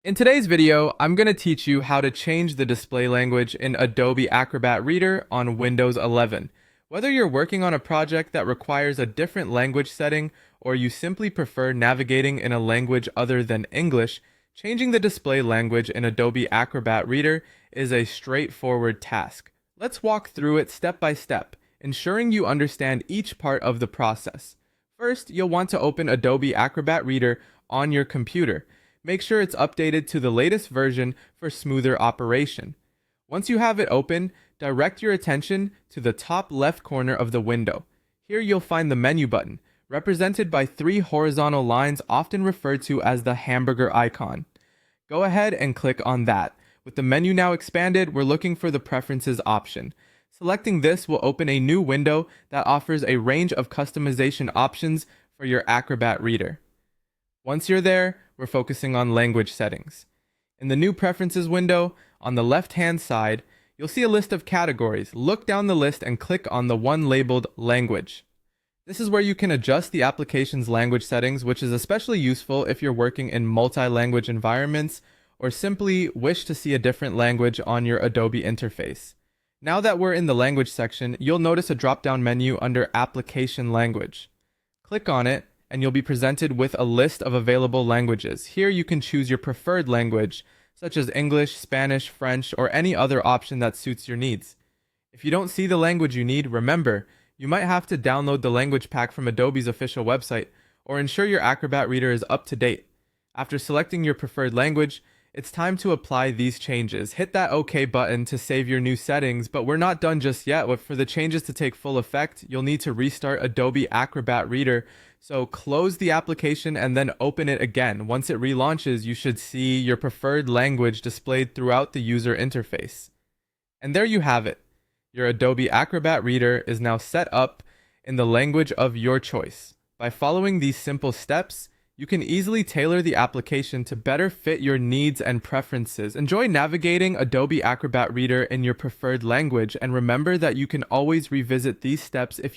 In today's video, I'm going to teach you how to change the display language in Adobe Acrobat Reader on Windows 11. Whether you're working on a project that requires a different language setting or you simply prefer navigating in a language other than English, changing the display language in Adobe Acrobat Reader is a straightforward task. Let's walk through it step by step, ensuring you understand each part of the process. First, you'll want to open Adobe Acrobat Reader on your computer. Make sure it's updated to the latest version for smoother operation. Once you have it open, direct your attention to the top left corner of the window. Here you'll find the menu button, represented by three horizontal lines often referred to as the hamburger icon. Go ahead and click on that. With the menu now expanded, we're looking for the Preferences option. Selecting this will open a new window that offers a range of customization options for your Acrobat Reader. Once you're there, we're focusing on language settings. In the new Preferences window, on the left-hand side, you'll see a list of categories. Look down the list and click on the one labeled Language. This is where you can adjust the application's language settings, which is especially useful if you're working in multi-language environments or simply wish to see a different language on your Adobe interface. Now that we're in the Language section, you'll notice a drop-down menu under Application Language. Click on it, and you'll be presented with a list of available languages. Here you can choose your preferred language, such as English, Spanish, French, or any other option that suits your needs. If you don't see the language you need, remember, you might have to download the language pack from Adobe's official website, or ensure your Acrobat Reader is up to date. After selecting your preferred language, it's time to apply these changes. Hit that OK button to save your new settings, but we're not done just yet. For the changes to take full effect, you'll need to restart Adobe Acrobat Reader. So close the application and then open it again. Once it relaunches, you should see your preferred language displayed throughout the user interface. And there you have it. Your Adobe Acrobat Reader is now set up in the language of your choice. By following these simple steps, you can easily tailor the application to better fit your needs and preferences. Enjoy navigating Adobe Acrobat Reader in your preferred language, and remember that you can always revisit these steps if